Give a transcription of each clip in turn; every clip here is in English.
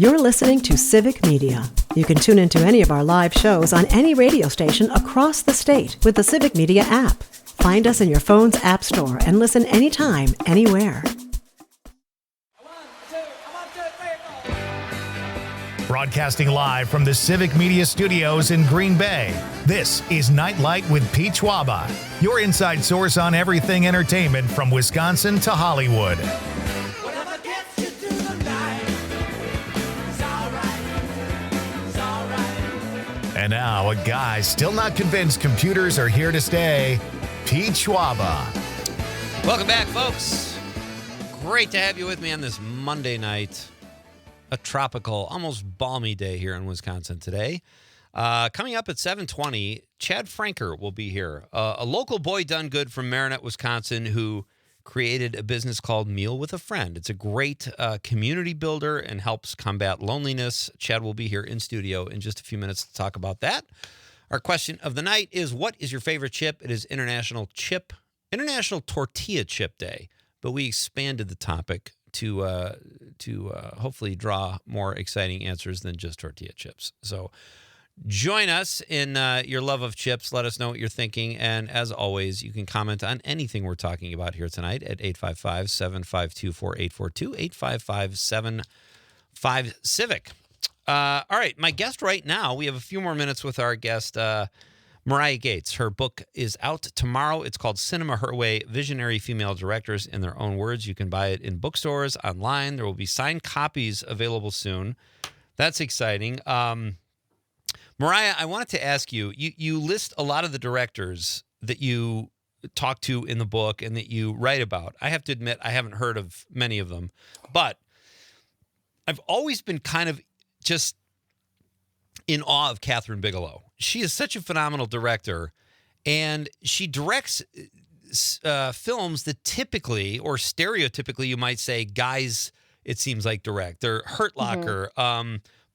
You're listening to Civic Media. You can tune into any of our live shows on any radio station across the state with the Civic Media app. Find us in your phone's app store and listen anytime, anywhere. Broadcasting live from the Civic Media Studios in Green Bay, this is Nite Lite with Pete Schwaba, your inside source on everything entertainment from Wisconsin to Hollywood. And now, a guy still not convinced computers are here to stay, Pete Schwaba. Welcome back, folks. Great to have you with me on this Monday night. A tropical, almost balmy day here in Wisconsin today. Coming up at 7:20, Chad Franker will be here, a local boy done good from Marinette, Wisconsin, who created a business called Meal with a Friend. It's a great community builder and helps combat loneliness. Chad will be here in studio in just a few minutes to talk about that. Our question of the night is, what is your favorite chip? It is International Tortilla Chip Day, but we expanded the topic to hopefully draw more exciting answers than just tortilla chips. So join us in your love of chips. Let us know what you're thinking. And as always, you can comment on anything we're talking about here tonight at 855-752-4842, 855-75-CIVIC. All right, my guest right now, we have a few more minutes with our guest, Mariah Gates. Her book is out tomorrow. It's called Cinema Her Way, Visionary Female Directors in Their Own Words. You can buy it in bookstores, online. There will be signed copies available soon. That's exciting. Mariah, I wanted to ask you, you list a lot of the directors that you talk to in the book and that you write about. I have to admit, I haven't heard of many of them, but I've always been kind of just in awe of Catherine Bigelow. She is such a phenomenal director, and she directs films that typically, or stereotypically, you might say, guys, it seems like direct. They're Hurt Locker,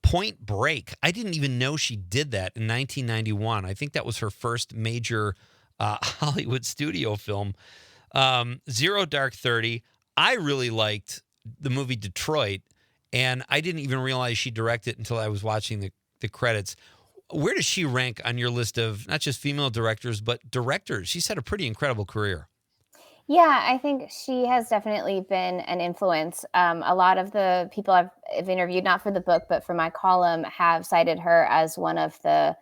Point Break. I didn't even know she did that in 1991. I think that was her first major Hollywood studio film. Zero Dark 30. I really liked the movie Detroit, and I didn't even realize she directed until I was watching the credits. Where does she rank on your list of not just female directors, but directors? She's had a pretty incredible career. Yeah, I think she has definitely been an influence. A lot of the people I've interviewed, not for the book, but for my column, have cited her as one of the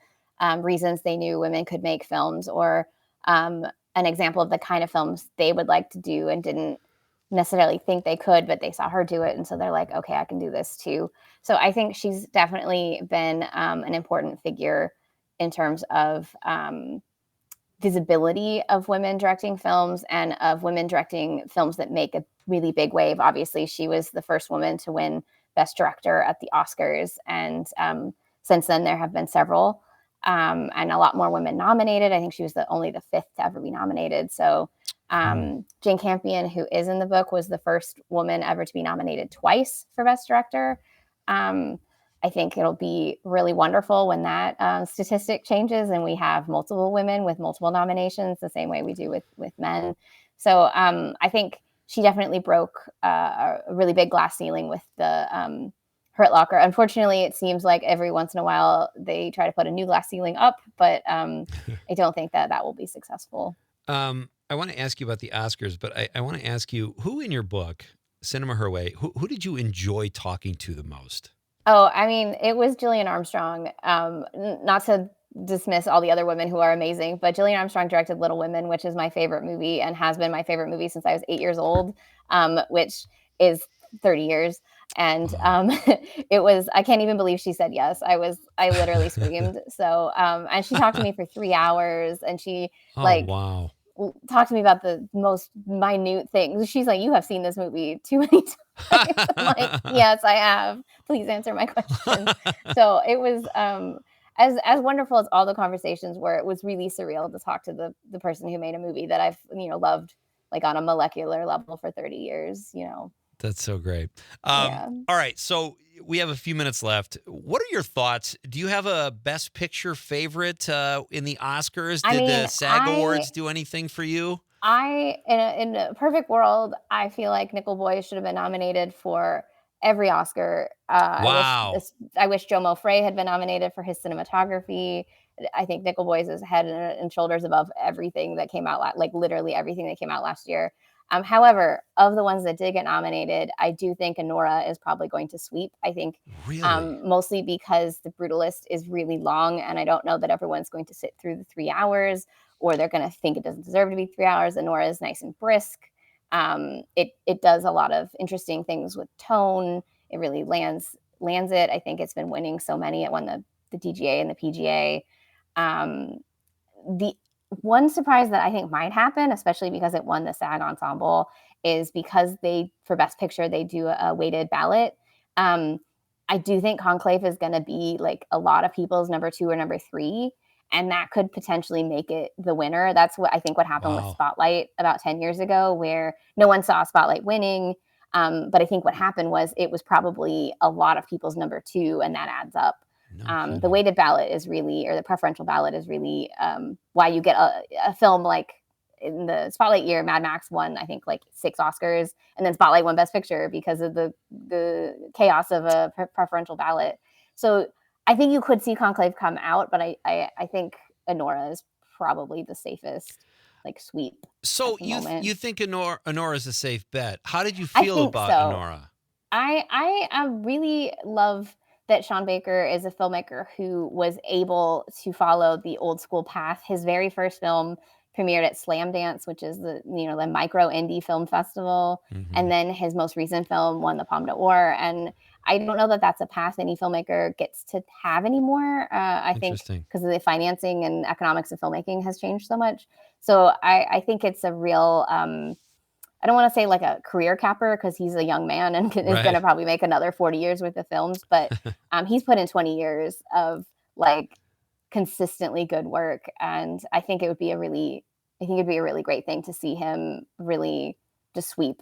reasons they knew women could make films, or an example of the kind of films they would like to do and didn't necessarily think they could, but they saw her do it. And so they're like, okay, I can do this too. So I think she's definitely been an important figure in terms of visibility of women directing films and of women directing films that make a really big wave. Obviously, she was the first woman to win Best Director at the Oscars. And since then, there have been several and a lot more women nominated. I think she was only the fifth to ever be nominated. So Jane Campion, who is in the book, was the first woman ever to be nominated twice for Best Director. I think it'll be really wonderful when that statistic changes and we have multiple women with multiple nominations, the same way we do with men. So I think she definitely broke a really big glass ceiling with the Hurt Locker. Unfortunately, it seems like every once in a while they try to put a new glass ceiling up, but I don't think that will be successful. I want to ask you about the Oscars, but I want to ask you, who in your book, Cinema Her Way, who did you enjoy talking to the most? Oh, I mean, it was Gillian Armstrong. Not to dismiss all the other women who are amazing, but Gillian Armstrong directed Little Women, which is my favorite movie and has been my favorite movie since I was 8 years old, which is 30 years. And it was, I can't even believe she said yes. I literally screamed. So, and she talked to me for 3 hours, and she wow. talked to me about the most minute things. She's like, you have seen this movie too many times. I'm like, yes, I have. Please answer my question. So it was as wonderful as all the conversations were. It was really surreal to talk to the person who made a movie that I've loved like on a molecular level for 30 years. That's so great. Yeah. All right, so we have a few minutes left. What are your thoughts? Do you have a Best Picture favorite in the Oscars? Did the SAG Awards do anything for you? In a perfect world, I feel like Nickel Boy should have been nominated for every Oscar. Wow. I wish Joe Mo Frey had been nominated for his cinematography. I think Nickel Boys is head and shoulders above everything that came out, like literally everything that came out last year. However, of the ones that did get nominated, I do think Anora is probably going to sweep. I think Really? mostly because The Brutalist is really long, and I don't know that everyone's going to sit through the 3 hours, or they're going to think it doesn't deserve to be 3 hours. Anora is nice and brisk. It does a lot of interesting things with tone. It really lands it. I think it's been winning so many. It won the DGA and the PGA. The one surprise that I think might happen, especially because it won the SAG Ensemble, is because for Best Picture, they do a weighted ballot. I do think Conclave is going to be like a lot of people's number 2 or number 3, and that could potentially make it the winner. That's what I think what happened with Spotlight about 10 years ago, where no one saw Spotlight winning. But I think what happened was it was probably a lot of people's number 2, and that adds up. The weighted ballot is really, or the preferential ballot is really why you get a film like in the Spotlight year, Mad Max won, I think, like 6 Oscars, and then Spotlight won Best Picture because of the chaos of a preferential ballot. So I think you could see Conclave come out, but I think Anora is probably the safest like sweep. So you think Anora is a safe bet? How did you feel about Anora? I really love that Sean Baker is a filmmaker who was able to follow the old school path. His very first film premiered at Slam Dance, which is the micro indie film festival. Mm-hmm. And then his most recent film won the Palme d'Or. And I don't know that that's a path any filmmaker gets to have anymore. I think because the financing and economics of filmmaking has changed so much. So I think it's a real, I don't want to say like a career capper because he's a young man and is going to probably make another 40 years worth of films. But he's put in 20 years of like consistently good work. And I think it'd be a really great thing to see him really just sweep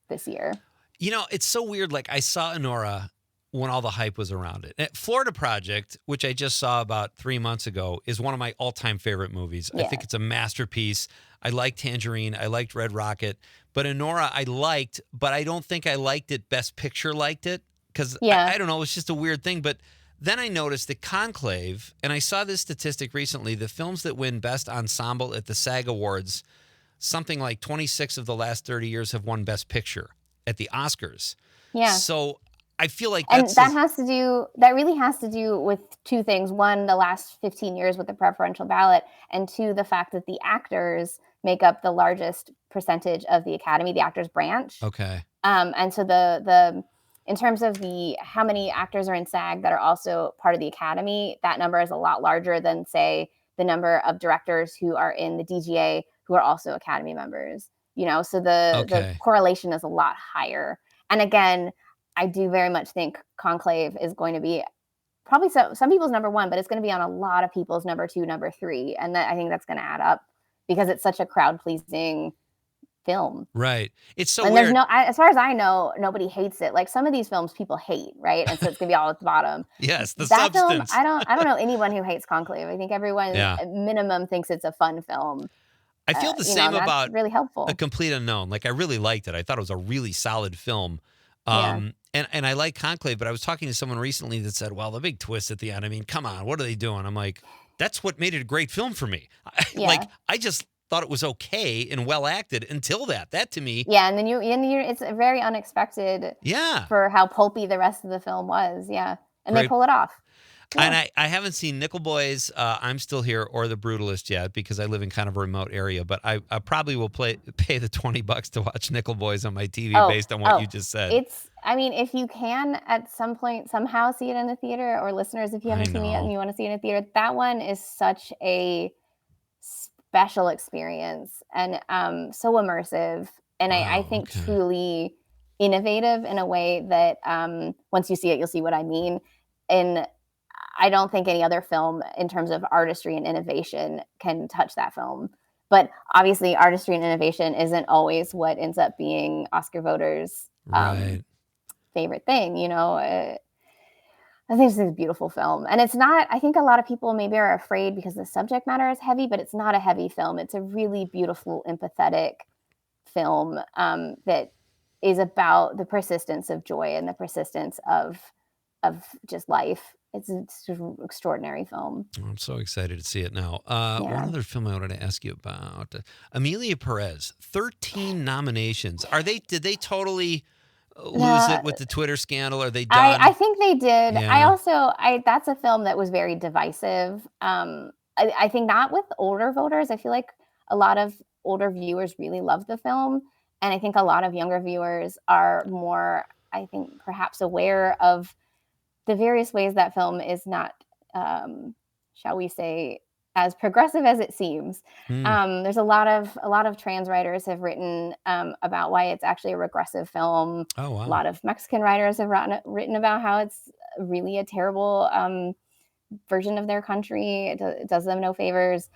this year. It's so weird. Like I saw Anora when all the hype was around it. Florida Project, which I just saw about 3 months ago, is one of my all-time favorite movies. Yeah. I think it's a masterpiece. I liked Tangerine. I liked Red Rocket. But Anora I liked, but I don't think I liked it. Best Picture liked it because, I don't know, it's just a weird thing. But then I noticed that Conclave, and I saw this statistic recently, the films that win Best Ensemble at the SAG Awards, something like 26 of the last 30 years have won Best Picture at the Oscars. Yeah. So I feel like that really has to do with 2 things. One, the last 15 years with the preferential ballot, and 2, the fact that the actors make up the largest percentage of the Academy, the actors branch. Okay. And so the in terms of how many actors are in SAG that are also part of the Academy, that number is a lot larger than, say, the number of directors who are in the DGA who are also Academy members. So the correlation is a lot higher. And again, I do very much think Conclave is going to be probably some people's number 1, but it's going to be on a lot of people's number 2, number 3. And I think that's going to add up because it's such a crowd-pleasing film. Right. It's so and weird. There's as far as I know, nobody hates it. Like some of these films people hate, right? And so it's going to be all at the bottom. Yes, the that substance. Film, I don't know anyone who hates Conclave. I think everyone at minimum thinks it's a fun film. I feel the same about really helpful. A Complete Unknown. Like I really liked it. I thought it was a really solid film. And I like Conclave, but I was talking to someone recently that said, well, the big twist at the end, I mean, come on, what are they doing? I'm like, that's what made it a great film for me. Like, I just thought it was okay and well acted until that. That to me. Yeah, and then it's very unexpected for how pulpy the rest of the film was. Yeah. And they pull it off. Yeah. And I haven't seen Nickel Boys, I'm Still Here, or The Brutalist yet because I live in kind of a remote area. But I probably will pay the $20 to watch Nickel Boys on my TV based on what you just said. If you can at some point somehow see it in the theater, or listeners, if you haven't seen it yet and you want to see it in the theater, that one is such a special experience and so immersive. And I think truly innovative in a way that once you see it, you'll see what I mean. And I don't think any other film in terms of artistry and innovation can touch that film. But obviously artistry and innovation isn't always what ends up being Oscar voters' favorite thing. I think this is a beautiful film. And it's not, I think a lot of people maybe are afraid because the subject matter is heavy, but it's not a heavy film. It's a really beautiful, empathetic film that is about the persistence of joy and the persistence of just life. It's an extraordinary film. Oh, I'm so excited to see it now. Yeah. One other film I wanted to ask you about. Amelia Perez, 13 nominations. Did they totally lose it with the Twitter scandal? Are they done? I think they did. Yeah. That's a film that was very divisive. I think not with older voters. I feel like a lot of older viewers really love the film. And I think a lot of younger viewers are more, I think, perhaps aware of the various ways that film is not, shall we say, as progressive as it seems. There's a lot of trans writers have written about why it's actually a regressive film. Oh, wow. A lot of Mexican writers have written about how it's really a terrible version of their country. It does them no favors.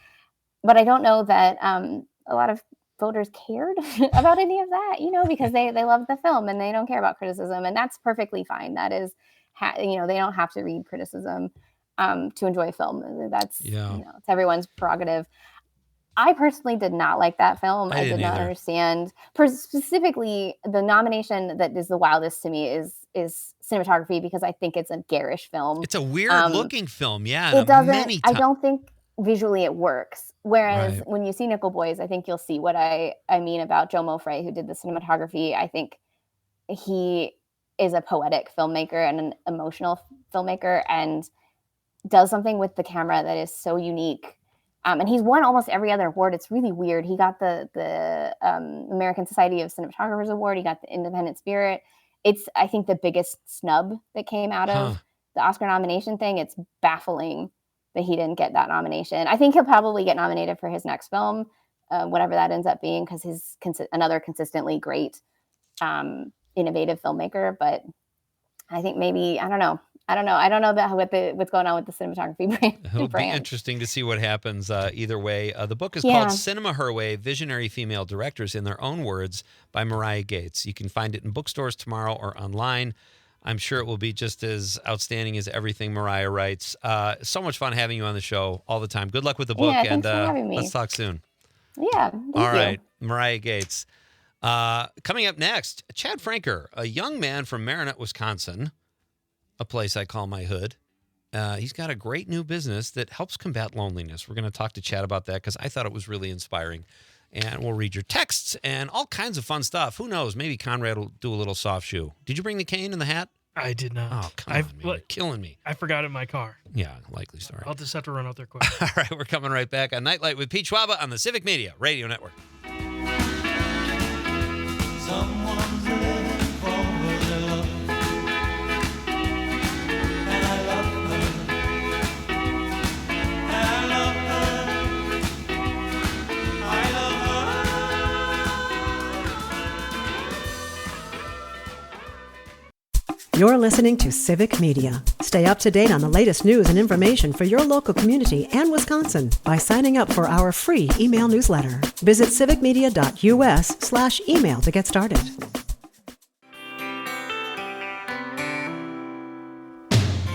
But I don't know that a lot of voters cared about any of that, because they love the film and they don't care about criticism, and that's perfectly fine. That is, they don't have to read criticism to enjoy film. That's it's everyone's prerogative. I personally did not like that film. I did not understand. Specifically, the nomination that is the wildest to me is cinematography, because I think it's a garish film. It's a weird looking film. Yeah, it doesn't. I don't think visually it works. Whereas Right. when you see Nickel Boys, I think you'll see what I mean about Joe Mofrey, who did the cinematography. I think he is a poetic filmmaker and an emotional filmmaker, and does something with the camera that is so unique. And he's won almost every other award. It's really weird. He got the American Society of Cinematographers Award. He got the Independent Spirit. It's, I think, the biggest snub that came out of the Oscar nomination thing. It's baffling that he didn't get that nomination. I think he'll probably get nominated for his next film, whatever that ends up being, because he's another consistently great, innovative filmmaker. But I think maybe, I don't know about what's going on with the cinematography brand. It'll be interesting to see what happens either way. The book is called Cinema Her Way, Visionary Female Directors in Their Own Words by Mariah Gates. You can find it in bookstores tomorrow or online. I'm sure it will be just as outstanding as everything Mariah writes. So much fun having you on the show all the time. Good luck with the book, and for having me. Let's talk soon. Yeah. All right, Mariah Gates. Coming up next, Chad Franker, a young man from Marinette, Wisconsin, a place I call my hood. He's got a great new business that helps combat loneliness. We're going to talk to Chad about that because I thought it was really inspiring. And we'll read your texts and all kinds of fun stuff. Who knows? Maybe Conrad will do a little soft shoe. Did you bring the cane and the hat? I did not. Oh, come on, man. You're killing me. I forgot it in my car. Yeah, likely story. I'll just have to run out there quick. All right, we're coming right back on Nite Lite with Pete Schwaba on the Civic Media Radio Network. Someone's living for her love, and I love her, and I love her, I love her. You're listening to Civic Media. Stay up to date on the latest news and information for your local community and Wisconsin by signing up for our free email newsletter. Visit civicmedia.us/email to get started.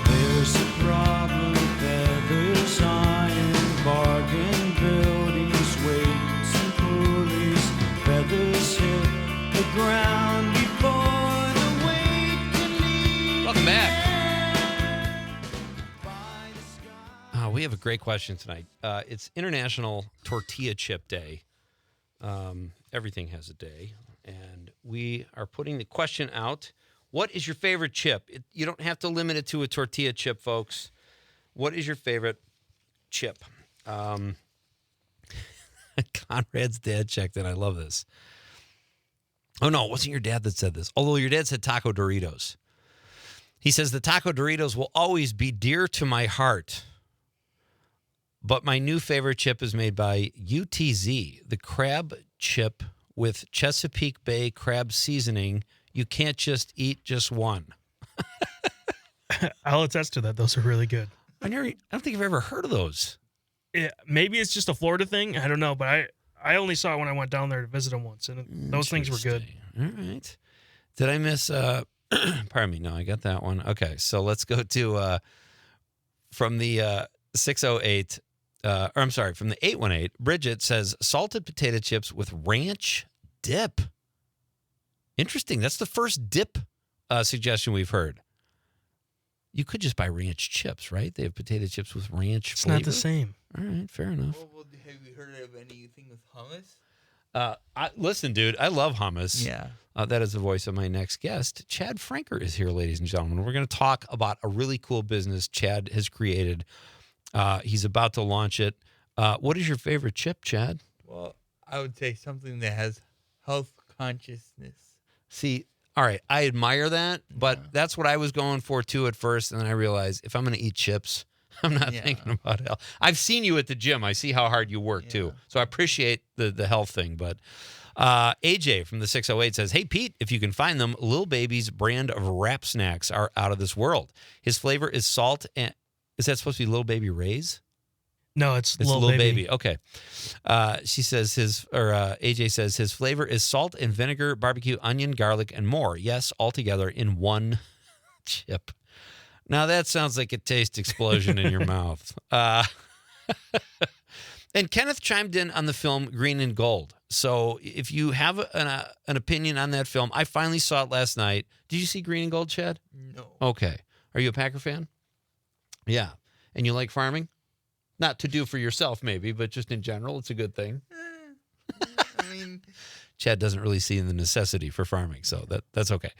There's a problem with feathers, iron, bargain, buildings, weights and pulleys. Feathers hit the ground before the weight can leave. Welcome back. We have a great question tonight. It's International Tortilla Chip Day. Everything has a day. And we are putting the question out. What is your favorite chip? You don't have to limit it to a tortilla chip, folks. What is your favorite chip? Conrad's dad checked in. I love this. Oh, no, it wasn't your dad that said this. Although your dad said Taco Doritos. He says, the Taco Doritos will always be dear to my heart. But my new favorite chip is made by UTZ, the crab chip with Chesapeake Bay crab seasoning. You can't just eat just one. I'll attest to that. Those are really good. I don't think I've ever heard of those. Maybe it's just a Florida thing. I don't know, but I only saw it when I went down there to visit them once, and those things were good. All right. Did I miss? Pardon me. No, I got that one. Okay, so let's go to from the 608. From the 818, Bridget says salted potato chips with ranch dip. Interesting. That's the first dip suggestion we've heard. You could just buy ranch chips, right? They have potato chips with ranch It's flavor. not the same. All right, fair enough. Well, have you heard of anything with hummus? Listen, dude, I love hummus. Yeah. That is the voice of my next guest. Chad Franker is here, ladies and gentlemen. We're going to talk about a really cool business Chad has created. He's about to launch it. What is your favorite chip, Chad? Well, I would say something that has health consciousness. See, all right, I admire that, but that's what I was going for too at first, and then I realized if I'm going to eat chips, I'm not thinking about health. I've seen you at the gym. I see how hard you work too, so I appreciate the health thing. But AJ from the 608 says, "Hey Pete, if you can find them, Lil Baby's brand of wrap snacks are out of this world. His flavor is salt and is that supposed to be Lil Baby Ray's? No, it's It's Lil Baby. Okay. She says AJ says his flavor is salt and vinegar, barbecue, onion, garlic, and more. Yes, all together in one chip. Now that sounds like a taste explosion in your mouth. And Kenneth chimed in on the film Green and Gold. So if you have an opinion on that film, I finally saw it last night. Did you see Green and Gold, Chad? No. Okay. Are you a Packer fan? Yeah. And you like farming? Not to do for yourself, maybe, but just in general, it's a good thing. I mean, Chad doesn't really see the necessity for farming, so that's okay.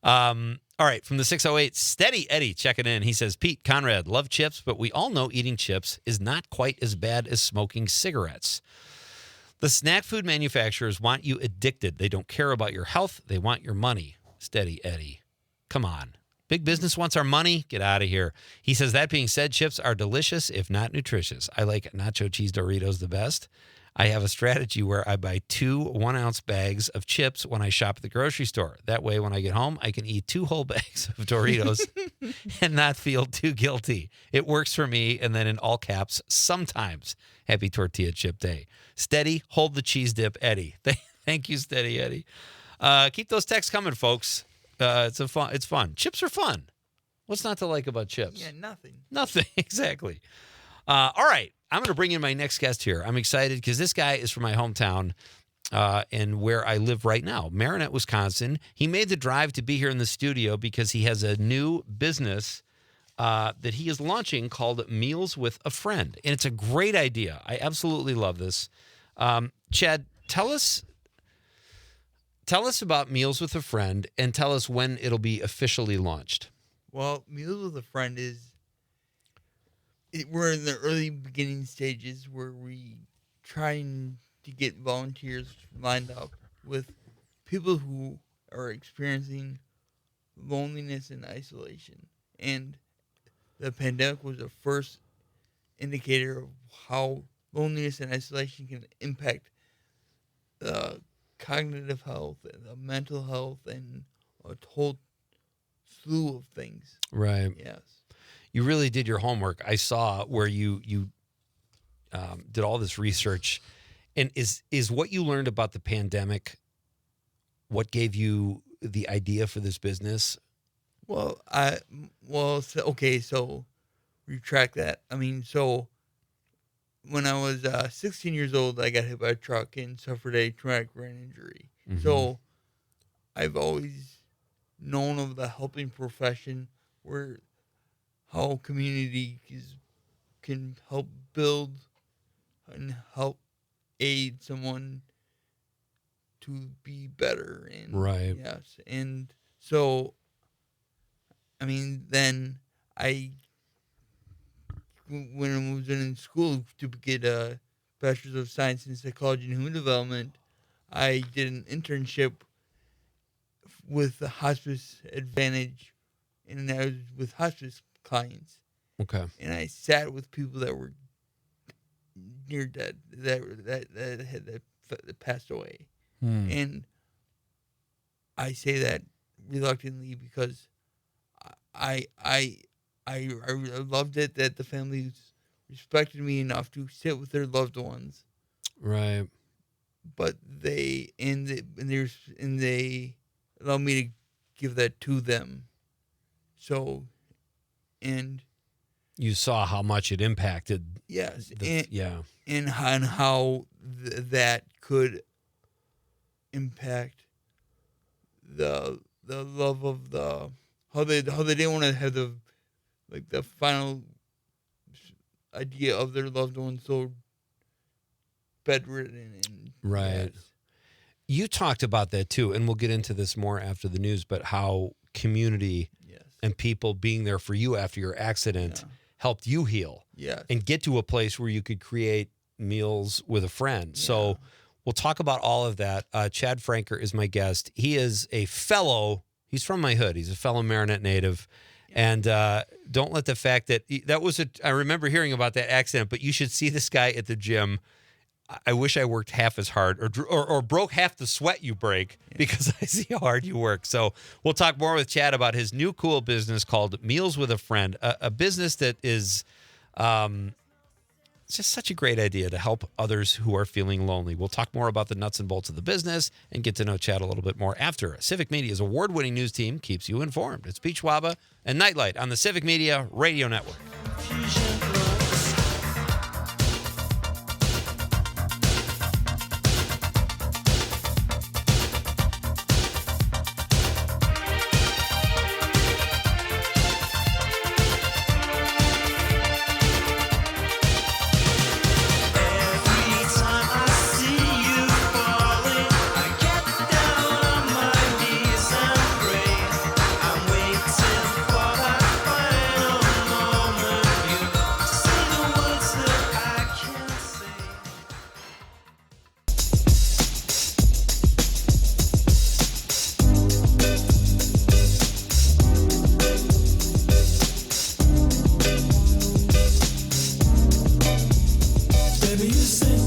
All right, from the 608, Steady Eddie checking in. He says, Pete, Conrad, love chips, but we all know eating chips is not quite as bad as smoking cigarettes. The snack food manufacturers want you addicted. They don't care about your health. They want your money. Steady Eddie. Come on. Big business wants our money. Get out of here. He says, that being said, chips are delicious, if not nutritious. I like nacho cheese Doritos the best. I have a strategy where I buy 2 1-ounce bags of chips when I shop at the grocery store. That way, when I get home, I can eat 2 whole bags of Doritos and not feel too guilty. It works for me. And then in all caps, sometimes. Happy Tortilla Chip Day. Steady, hold the cheese dip, Eddie. Thank you, Steady Eddie. Keep those texts coming, folks. It's fun. Chips are fun. What's not to like about chips? yeah, nothing. Nothing. Exactly. All right. I'm going to bring in my next guest here. I'm excited because this guy is from my hometown and where I live right now, Marinette, Wisconsin. He made the drive to be here in the studio because he has a new business that he is launching called Meals with a Friend. And it's a great idea. I absolutely love this. Chad, tell us about Meals with a Friend and tell us when it'll be officially launched. Well, Meals with a Friend we're in the early beginning stages where we trying to get volunteers lined up with people who are experiencing loneliness and isolation. And the pandemic was the first indicator of how loneliness and isolation can impact cognitive health and the mental health and a whole slew of things. Right. Yes. You really did your homework. I saw where you did all this research. And is what you learned about the pandemic what gave you the idea for this business? So retract that. I mean, so when I was 16 years old, I got hit by a truck and suffered a traumatic brain injury. Mm-hmm. So I've always known of the helping profession, where how community can help build and help aid someone to be better. And Right. Yes. And so, I mean, then when I was in school to get a Bachelor's of Science in Psychology and Human Development, I did an internship with the Hospice Advantage, and I was with hospice clients. Okay. And I sat with people that were near dead, that passed away. And I say that reluctantly because I loved it that the families respected me enough to sit with their loved ones. Right. But they allowed me to give that to them. So, and you saw how much it impacted. Yes, and how that could impact the love of the how they didn't want to have the final idea of their loved one so bedridden and Right. yes. You talked about that too, and we'll get into this more after the news, but how community Yes. and people being there for you after your accident Yeah. helped you heal Yes. and get to a place where you could create meals with a friend. So Yeah. we'll talk about all of that. Chad Franker is my guest. He is he's from my hood. He's a fellow Marinette native. And don't let the fact that I remember hearing about that accident, but you should see this guy at the gym. I wish I worked half as hard or broke half the sweat you break because I see how hard you work. So we'll talk more with Chad about his new cool business called Meals with a Friend, a business that is it's just such a great idea to help others who are feeling lonely. We'll talk more about the nuts and bolts of the business and get to know Chad a little bit more after Civic Media's award-winning news team keeps you informed. It's Pete Schwaba and Nite Lite on the Civic Media Radio Network.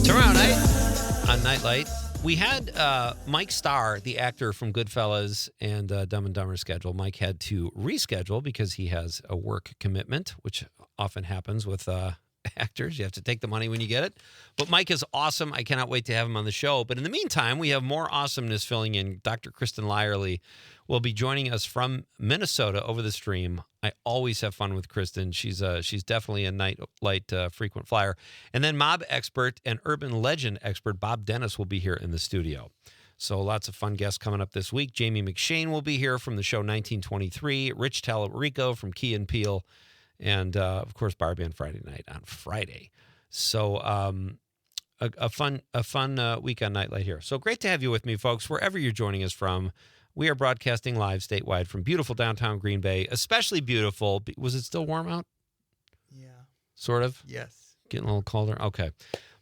Tomorrow night on Nite Lite, we had Mike Starr, the actor from Goodfellas and Dumb and Dumber schedule. Mike had to reschedule because he has a work commitment, which often happens with actors. You have to take the money when you get it. But Mike is awesome. I cannot wait to have him on the show. But in the meantime, we have more awesomeness filling in. Dr. Kristen Lyerly will be joining us from Minnesota over the stream. I always have fun with Kristen. She's definitely a Nite Lite frequent flyer. And then mob expert and urban legend expert Bob Dennis will be here in the studio. So lots of fun guests coming up this week. Jamie McShane will be here from the show 1923. Rich Talarico from Key and Peele. And, of course, Barbie on Friday night on Friday. So a fun week on Nite Lite here. So great to have you with me, folks, wherever you're joining us from. We are broadcasting live statewide from beautiful downtown Green Bay, especially beautiful. Was it still warm out? Yeah. Sort of? Yes. Getting a little colder? Okay.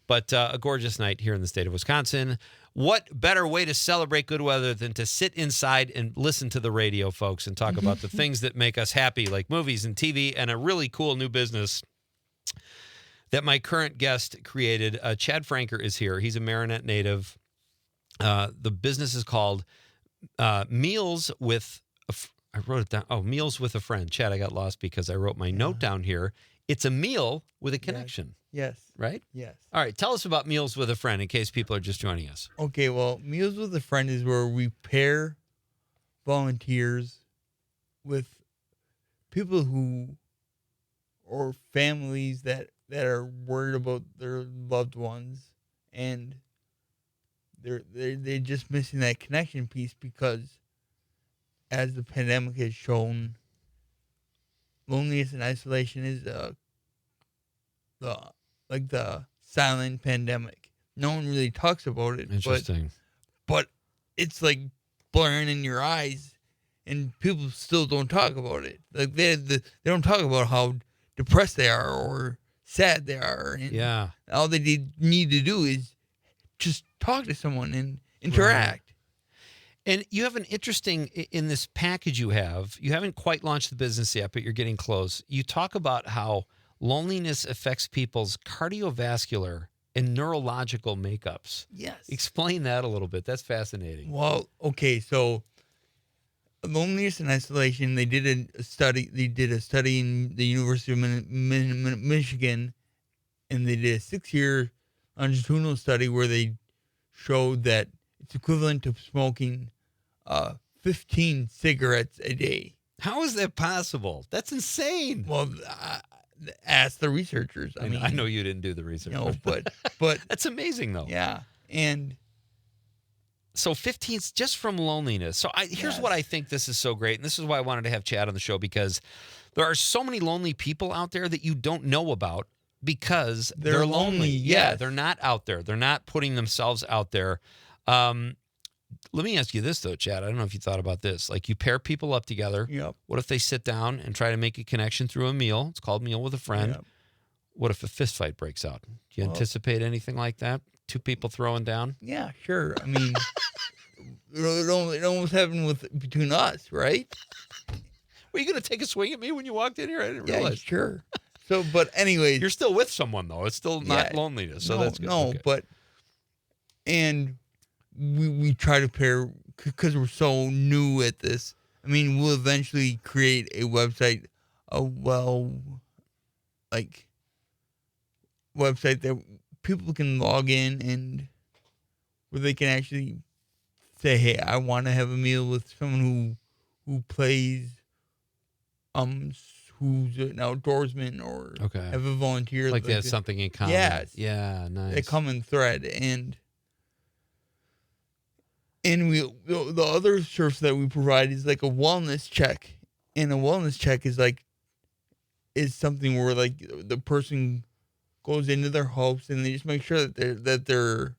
But a gorgeous night here in the state of Wisconsin. What better way to celebrate good weather than to sit inside and listen to the radio, folks, and talk about the things that make us happy, like movies and TV, and a really cool new business that my current guest created. Chad Franker is here. He's a Marinette native. The business is called Meals with... I wrote it down. Oh, Meals with a Friend. Chad, I got lost because I wrote my note down here. It's a meal with a connection. Yes. Right? Yes. All right. Tell us about Meals with a Friend in case people are just joining us. Okay, well, Meals with a Friend is where we pair volunteers with people who, or families that are worried about their loved ones, and they're just missing that connection piece because, as the pandemic has shown, loneliness and isolation is the silent pandemic. No one really talks about it. Interesting. But it's like blaring in your eyes, and people still don't talk about it. Like they don't talk about how depressed they are or sad they are. And Yeah. all they need to do is just talk to someone and interact. And you have an interesting, in this package you haven't quite launched the business yet, but you're getting close. You talk about how loneliness affects people's cardiovascular and neurological makeups. Yes. Explain that a little bit. That's fascinating. Well, okay, so loneliness and isolation. They did a study. They did a study in the University of Michigan, and they did a 6-year longitudinal study where they showed that it's equivalent to smoking 15 cigarettes a day. How is that possible? That's insane. Well, ask the researchers. I know you didn't do the research. No, but That's amazing, though. yeah, and So 15 just from loneliness. So here's what I think this is so great. And this is why I wanted to have Chad on the show, because there are so many lonely people out there that you don't know about because they're lonely. Yeah, they're not out there. They're not putting themselves out there. Let me ask you this, though, Chad. I don't know if you thought about this. Like, you pair people up together. Yep. What if they sit down and try to make a connection through a meal? It's called Meal with a Friend. Yep. What if a fist fight breaks out? Do you anticipate anything like that? Two people throwing down? Yeah, sure. I mean, it almost happened between us, right? Were you going to take a swing at me when you walked in here? I didn't Yeah, realize. sure. So, but anyways. You're still with someone, though. It's still not loneliness, so that's good. No, okay. but, and we try to pair, because we're so new at this. I mean, we'll eventually create a website, website that people can log in and where they can actually say, hey, I want to have a meal with someone who plays, who's an outdoorsman or have a volunteer. Like they have something in common. Yes. Yeah, nice. A common thread. And the other service that we provide is like a wellness check. And a wellness check is something where like the person goes into their house and they just make sure that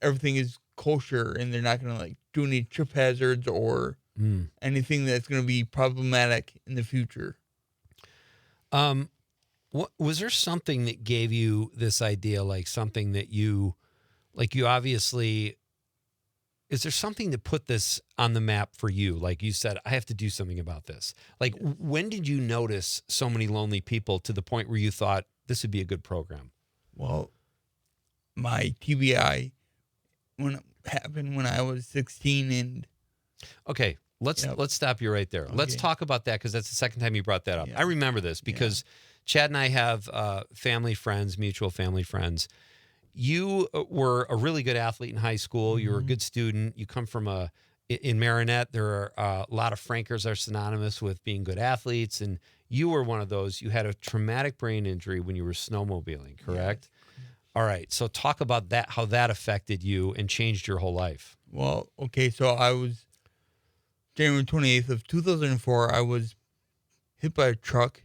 everything is kosher and they're not going to like do any trip hazards or anything that's going to be problematic in the future. What was there something that gave you this idea, like something that you obviously, is there something that put this on the map for you? Like you said, I have to do something about this. Like, when did you notice so many lonely people to the point where you thought this would be a good program? Well, my TBI happened when I was 16 and. Okay. Let's stop you right there. Okay. Let's talk about that, because that's the second time you brought that up. Yeah. I remember this because Chad and I have mutual family friends. You were a really good athlete in high school. You were a good student. You come from in Marinette, there are a lot of Frankers are synonymous with being good athletes, and you were one of those. You had a traumatic brain injury when you were snowmobiling, correct? Yes. All right. So talk about that, how that affected you and changed your whole life. Well, okay, so I was January 28th of 2004, I was hit by a truck,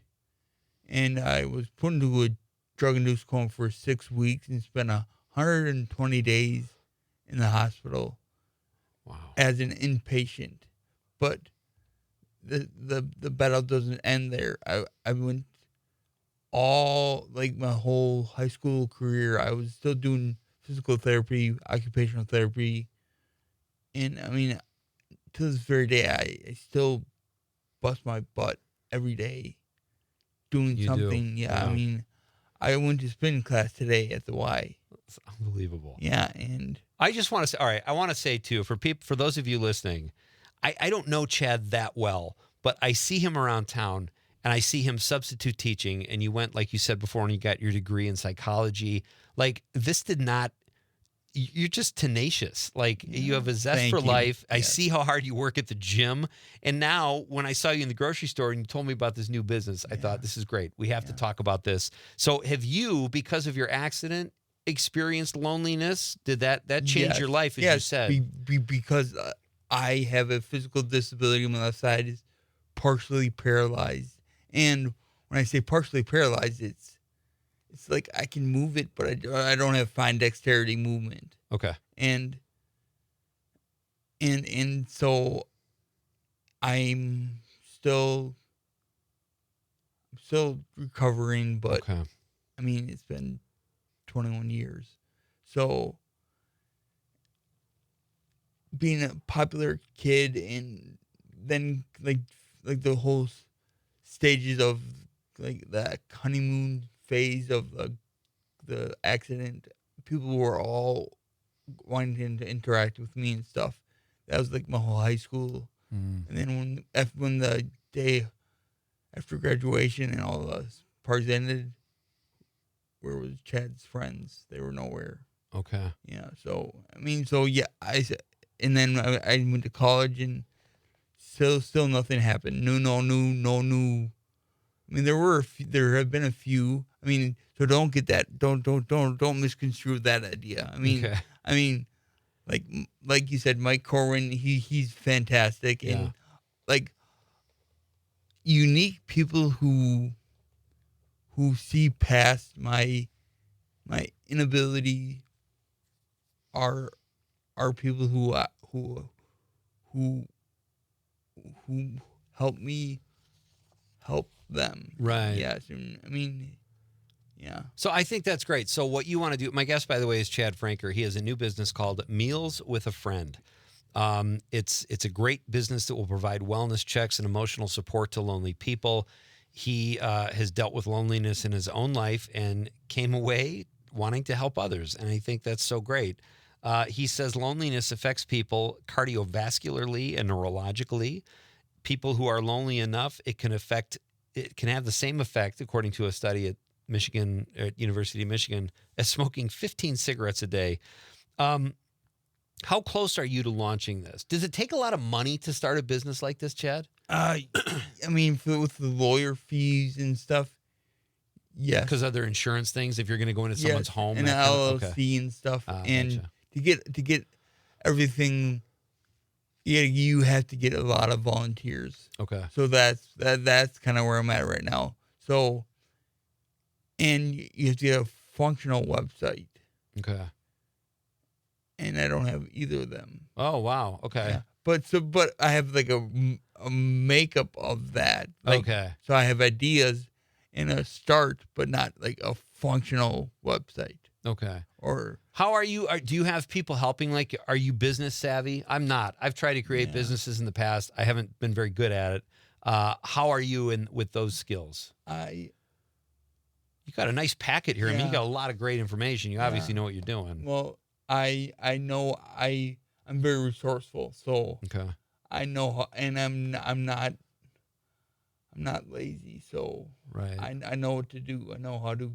and I was put into a drug-induced coma for 6 weeks and spent 120 days in the hospital as an inpatient. But the battle doesn't end there. I went my whole high school career, I was still doing physical therapy, occupational therapy, and I mean, to this very day, I still bust my butt every day doing something. Yeah, I mean, I went to spin class today at the Y. It's unbelievable. Yeah, and I just want to say, all right, I want to say too, for those of you listening, I don't know Chad that well, but I see him around town and I see him substitute teaching, and you went, like you said before, and you got your degree in psychology. Like, this did not, you're just tenacious. Like, you have a zest for life. I see how hard you work at the gym. And now when I saw you in the grocery store and you told me about this new business, I thought, this is great. We have to talk about this. So have you, because of your accident, experienced loneliness? Did that change your life, as you said? Because I have a physical disability. My left side is partially paralyzed. And when I say partially paralyzed, it's like I can move it, but I don't have fine dexterity movement. Okay. And so I'm still recovering, but I mean, it's been 21 years. So being a popular kid and then like the whole stages of like that honeymoon phase of the accident, people were all wanting to interact with me and stuff. That was like my whole high school. And then when the day after graduation and all the parties ended, where was Chad's friends? They were nowhere. Okay. Yeah. So I mean, and then I went to college and still nothing happened. No new. I mean, there have been a few. I mean, so don't get that. Don't misconstrue that idea. I mean, like you said, Mike Corwin, he's fantastic, Yeah. and like unique people who see past my inability are people who help me help them. Right. Yes. And I mean, yeah. So I think that's great. So what you want to do, my guest, by the way, is Chad Franker. He has a new business called Meals with a Friend. It's a great business that will provide wellness checks and emotional support to lonely people. He has dealt with loneliness in his own life and came away wanting to help others. And I think that's so great. He says loneliness affects people cardiovascularly and neurologically. People who are lonely enough, it can have the same effect, according to a study at University of Michigan, as smoking 15 cigarettes a day. How close are you to launching this? Does it take a lot of money to start a business like this, Chad? I mean, with the lawyer fees and stuff, yes. Because of their insurance things, if you're going to go into someone's home. and that LLC okay. and stuff, and Gotcha. to get everything, you have to get a lot of volunteers. Okay. So that's kind of where I'm at right now. So, and you have to get a functional website, Okay. and I don't have either of them. Oh, wow. Okay. Yeah. But I have like a makeup of that. Like, Okay. So I have ideas and a start, but not like a functional website. Okay. Or how are you? Do you have people helping? Like, are you business savvy? I'm not. I've tried to create businesses in the past. I haven't been very good at it. How are you with those skills? I You got a nice packet here. I mean, you Yeah. got a lot of great information. You obviously know what you're doing. Well, I know I'm very resourceful, so Okay. I know how, and I'm not lazy, so Right. I know what to do. I know how to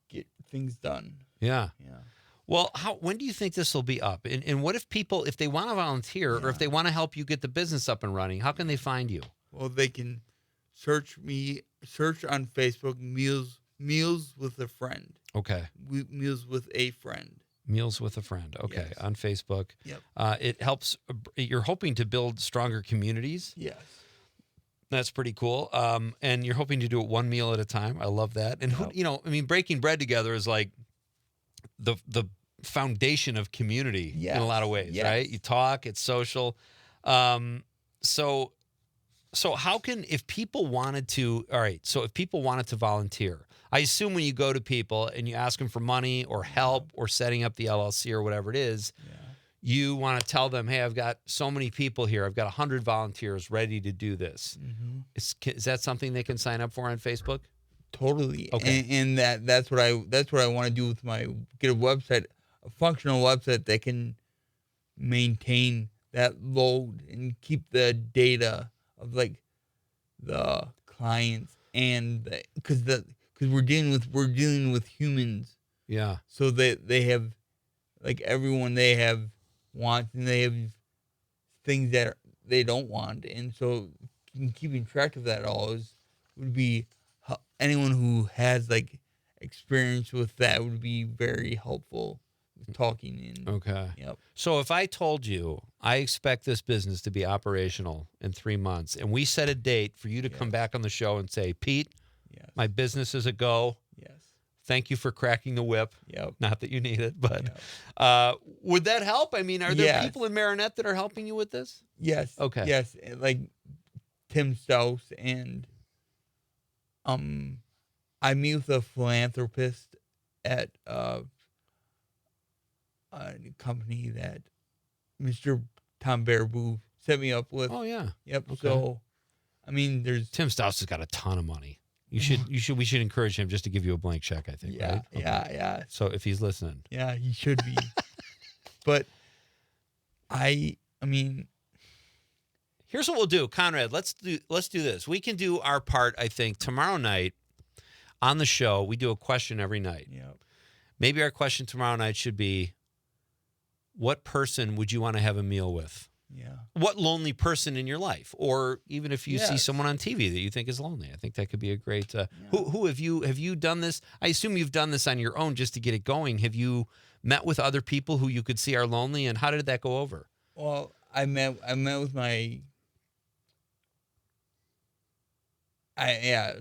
get things done. Yeah. Yeah. Well, when do you think this will be up? And what if people, if they want to volunteer or if they want to help you get the business up and running, how can they find you? Well, they can search on Facebook, Meals with a Friend. Okay. Meals with a Friend. Meals with a Friend. Okay. Yes. On Facebook. Yep. It helps. You're hoping to build stronger communities. Yes. That's pretty cool. And you're hoping to do it one meal at a time. I love that. And Yep. breaking bread together is like the foundation of community in a lot of ways, Yes. right? You talk, it's social. So how can, if people wanted to volunteer, I assume when you go to people and you ask them for money or help or setting up the LLC or whatever it is, you want to tell them, hey, I've got so many people here. I've got 100 volunteers ready to do this. Mm-hmm. Is that something they can sign up for on Facebook? Totally. Okay. And that's what I want to do with get a website, a functional website that can maintain that load and keep the data of like the clients and because we're dealing with humans. Yeah. So they have like everyone, they have wants and they have things that they don't want, and so keeping track of that all would be anyone who has like experience with that would be very helpful with talking in. Okay. Yep. So if I told you I expect this business to be operational in 3 months and we set a date for you to come back on the show and say, Pete, Yes. my business is a go. Yes. Thank you for cracking the whip. Yep. Not that you need it, but Yep. would that help? I mean, are there Yes. people in Marinette that are helping you with this? Yes. Okay. Yes. Like Tim Stouse and I meet with a philanthropist at a company that Mr. Tom Baraboo set me up with. Oh yeah. Yep. Okay. So I mean there's Tim Stouse has got a ton of money. We should encourage him just to give you a blank check, I think. yeah, Right? Okay. yeah. So if he's listening. Yeah, he should be. But I mean Here's what we'll do, Conrad. Let's do this. We can do our part, I think, tomorrow night on the show. We do a question every night. Yep. Maybe our question tomorrow night should be, what person would you want to have a meal with? Yeah. What lonely person in your life? Or even if you see Yes. someone on TV that you think is lonely. I think that could be a great who have you done this? I assume you've done this on your own just to get it going. Have you met with other people who you could see are lonely, and how did that go over? Well, I met with my.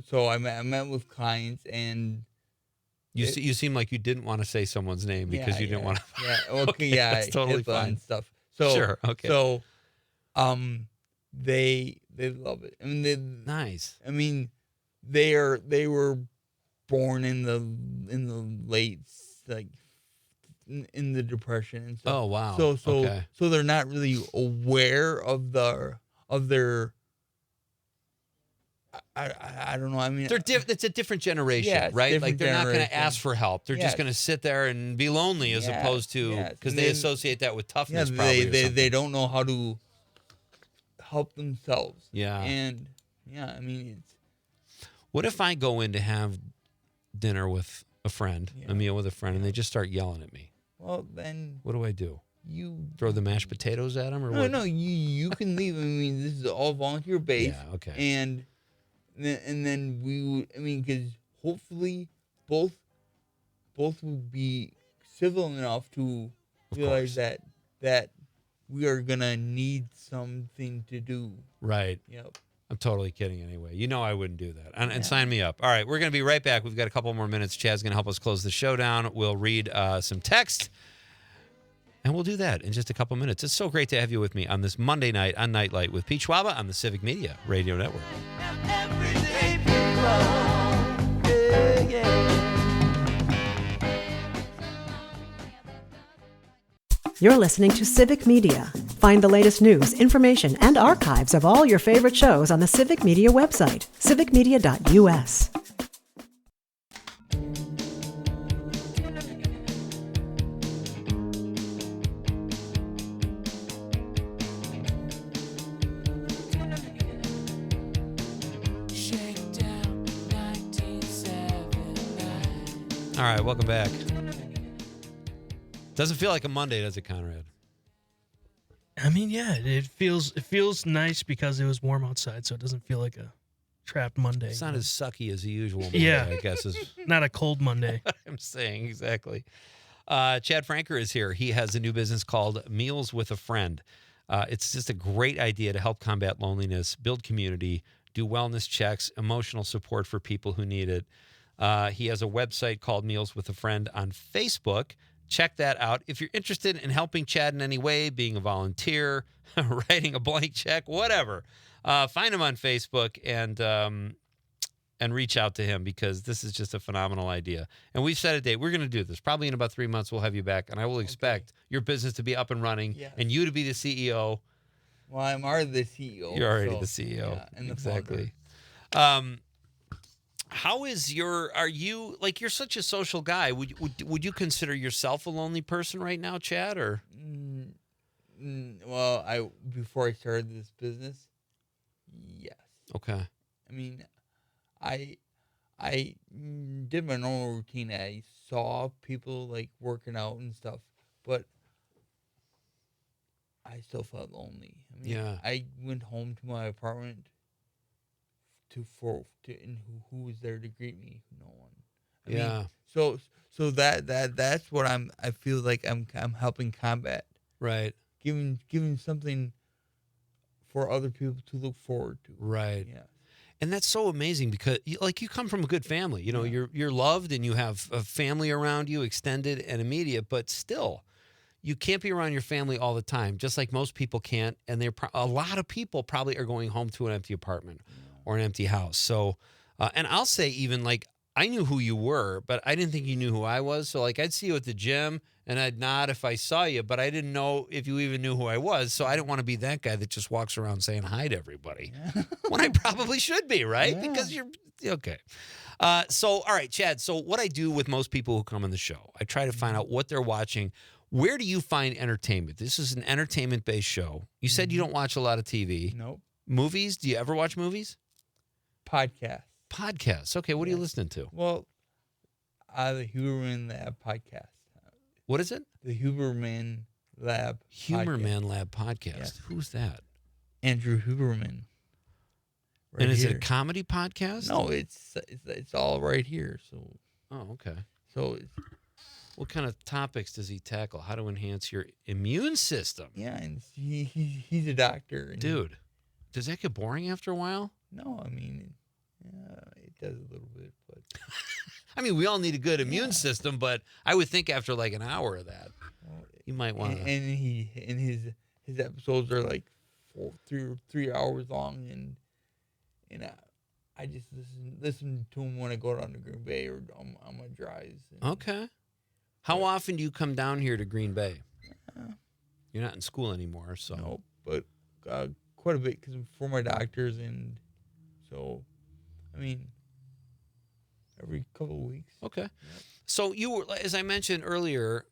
So I met with clients, and You seem like you didn't want to say someone's name because you didn't want to. Yeah. Okay. Yeah. That's totally HIPAA fine. and stuff. So Sure. Okay. So, they love it. I mean, Nice. I mean, they were born in the late, like, in the Depression and stuff. Oh wow. So Okay. so they're not really aware of their. I don't know. I mean, It's a different generation, Yeah, it's right? different Like they're not going to generation. ask for help. They're just Yes. going to sit there and be lonely, as Yes, opposed to yes. because And they then- associate that with yeah, toughness. Probably or they something. don't know how to help themselves. Yeah. And yeah, I mean, it's What if I go in to have dinner with a friend, Yeah. a meal with a friend, and they just start yelling at me? well then What do I do? you Throw the mashed potatoes at them, or no what? no you can leave. I mean, this is all volunteer based. Yeah. Okay. And then we would, I mean, because hopefully both would be civil enough to Of realize course. that we are gonna need something to do. Right. Yep. I'm totally kidding anyway. You know I wouldn't do that. And sign me up. All right, we're going to be right back. We've got a couple more minutes. Chad's going to help us close the show down. We'll read some text, and we'll do that in just a couple minutes. It's so great to have you with me on this Monday night on Nite Lite with Pete Schwaba on the Civic Media Radio Network. Everyday people. Yeah, yeah. You're listening to Civic Media. Find the latest news, information, and archives of all your favorite shows on the Civic Media website, civicmedia.us. Shakedown 1979. All right, welcome back. Doesn't feel like a Monday, does it, Conrad? I mean, yeah, it feels nice because it was warm outside, so it doesn't feel like a trapped Monday. It's not as sucky as the usual Monday, Yeah. I guess is Not a cold Monday. what I'm saying, exactly. Chad Franker is here. He has a new business called Meals with a Friend. It's just a great idea to help combat loneliness, build community, do wellness checks, emotional support for people who need it. He has a website called Meals with a Friend on Facebook. Check that out. If you're interested in helping Chad in any way, being a volunteer, writing a blank check, whatever, find him on Facebook and reach out to him because this is just a phenomenal idea. And we've set a date. We're going to do this. Probably in about 3 months, we'll have you back. And I will expect your business to be up and running Yes. and you to be the CEO. Well, I'm already the CEO. You're already so, the CEO. yeah, and the Exactly. How is are you, like, you're such a social guy. Would you consider yourself a lonely person right now, Chad, or? Well, before I started this business, yes. Okay. I mean, I did my normal routine. I saw people like working out and stuff, but I still felt lonely. I mean, Yeah. I went home to my apartment and who was there to greet me? No one. I Yeah. mean, so that's what I feel like I'm helping combat. Right. Giving something for other people to look forward to. Right. Yeah. And that's so amazing because you come from a good family. You know, you're loved and you have a family around you, extended and immediate, but still you can't be around your family all the time, just like most people can't. And a lot of people probably are going home to an empty apartment or an empty house. So, and I'll say even like I knew who you were, but I didn't think you knew who I was. So like I'd see you at the gym and I'd nod if I saw you, but I didn't know if you even knew who I was. So I didn't want to be that guy that just walks around saying hi to everybody when I probably should be, right? Yeah. Because you're okay. So, all right, Chad. So what I do with most people who come on the show, I try to find out what they're watching. Where do you find entertainment? This is an entertainment-based show. You said you don't watch a lot of TV. Nope. Movies? Do you ever watch movies? Podcast. Podcasts. Okay, what are you listening to? Well, the Huberman Lab podcast. What is it? The Huberman Lab. Humor podcast. Man Lab podcast. Yes. Who's that? Andrew Huberman. Right And is it here. a comedy podcast? No, it's all right here. So Oh, okay. so it's, What kind of topics does he tackle? How to enhance your immune system? Yeah, and he's a doctor. And Dude, does that get boring after a while? No, I mean, it does a little bit, but I mean, we all need a good immune system, but I would think after like an hour of that, you might want to. And his episodes are like 3 hours long, and I just listen to him when I go down to Green Bay or on my drives. Okay. How often do you come down here to Green Bay? You're not in school anymore, so. No, but quite a bit because for my doctors, and so, I mean, every couple of weeks. Okay. Yep. So you were, as I mentioned earlier,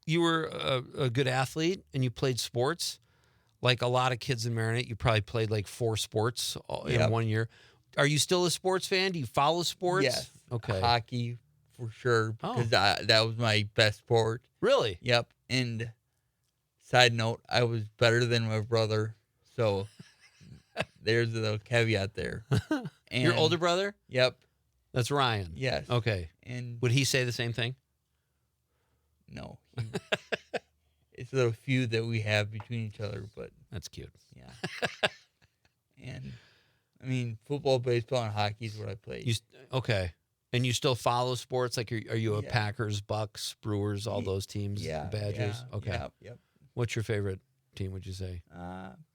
you were a good athlete and you played sports. Like a lot of kids in Marinette, you probably played like 4 sports in 1 year. Are you still a sports fan? Do you follow sports? Yes. Okay. Hockey, for sure, because that was my best sport. Really? Yep. And side note, I was better than my brother, so there's a little caveat there. And Your older brother? Yep. That's Ryan. Yes. Okay. And Would he say the same thing? no, it's a little feud that we have between each other, but That's cute. yeah. And I mean, football, baseball, and hockey is what I played. Okay. And you still follow sports? Like, are you a Yeah. Packers, Bucks, Brewers, all those teams? Yeah. Badgers? Yeah, Okay. Yep. What's your favorite team, would you say?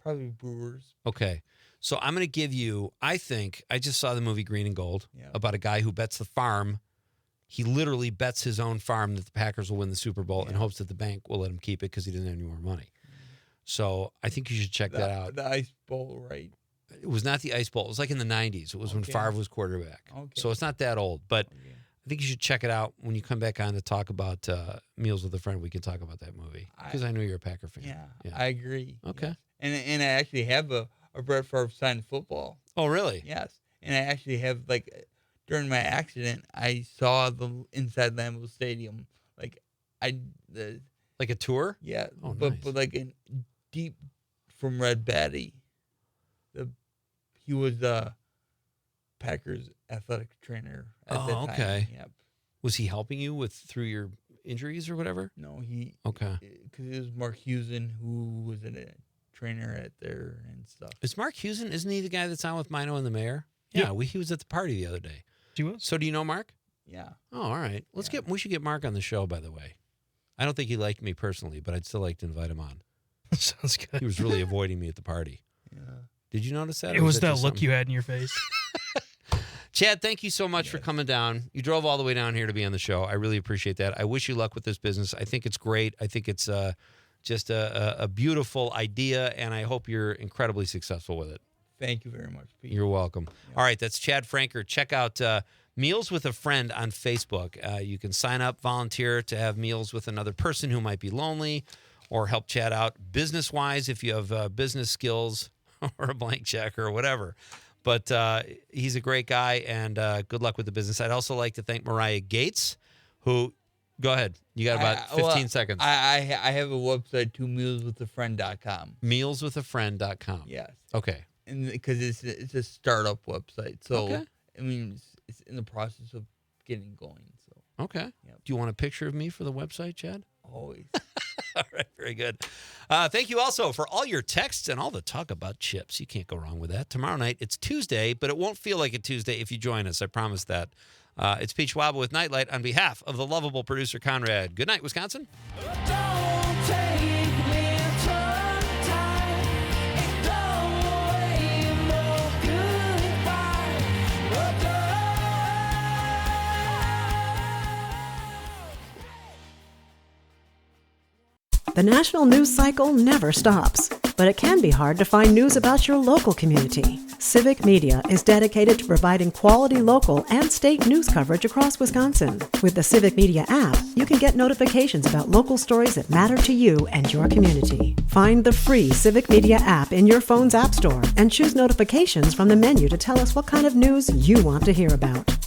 Probably Brewers. Okay. So I'm going to give you, I just saw the movie Green and Gold about a guy who bets the farm. He literally bets his own farm that the Packers will win the Super Bowl and hopes that the bank will let him keep it because he doesn't have any more money. So I think you should check that out. The Ice Bowl, right? It was not the Ice Bowl. It was like in the 90s. It was when Favre was quarterback. Okay. So it's not that old. But I think you should check it out when you come back on to talk about Meals with a Friend. We can talk about that movie because I know you're a Packer fan. Yeah, I agree. Okay. Yes. And I actually have a Brett Favre signed football. Oh, really? Yes. And I actually have, like, during my accident, I saw the inside Lambeau Stadium. Like Yeah. Oh, but nice. but like in deep from Red Batty. He was the Packers athletic trainer at that time. Okay. Yep. Was he helping you through your injuries or whatever? No, he. Okay. Because it was Mark Hewson who was a trainer at there and stuff. Is Mark Hewson, isn't he the guy that's on with Mino and the Mayor? Yeah, he was at the party the other day. He was? So do you know Mark? Yeah. Oh, all right. We should get Mark on the show, by the way. I don't think he liked me personally, but I'd still like to invite him on. Sounds good. He was really avoiding me at the party. Yeah. Did you notice that? It was that look you had in your face. Chad, thank you so much for coming down. You drove all the way down here to be on the show. I really appreciate that. I wish you luck with this business. I think it's great. I think it's just a beautiful idea, and I hope you're incredibly successful with it. Thank you very much, Pete. You're welcome. Yeah. All right, that's Chad Franker. Check out Meals with a Friend on Facebook. You can sign up, volunteer to have meals with another person who might be lonely, or help Chad out business-wise if you have business skills or a blank check or whatever. But he's a great guy, and good luck with the business. I'd also like to thank Mariah Gates, who, go ahead. You got about 15 seconds. I have a website too, mealswithafriend.com. Mealswithafriend.com. Yes. Okay. And because it's a startup website, so I mean it's in the process of getting going. So okay. Yep. Do you want a picture of me for the website, Chad? Always. All right, very good. Thank you also for all your texts and all the talk about chips. You can't go wrong with that. Tomorrow night, it's Tuesday, but it won't feel like a Tuesday if you join us. I promise that. It's Pete Schwaba with Nite Lite on behalf of the lovable producer, Conrad. Good night, Wisconsin. Don't take me time. It don't ain't no goodbye. The national news cycle never stops, but it can be hard to find news about your local community. Civic Media is dedicated to providing quality local and state news coverage across Wisconsin. With the Civic Media app, you can get notifications about local stories that matter to you and your community. Find the free Civic Media app in your phone's app store and choose notifications from the menu to tell us what kind of news you want to hear about.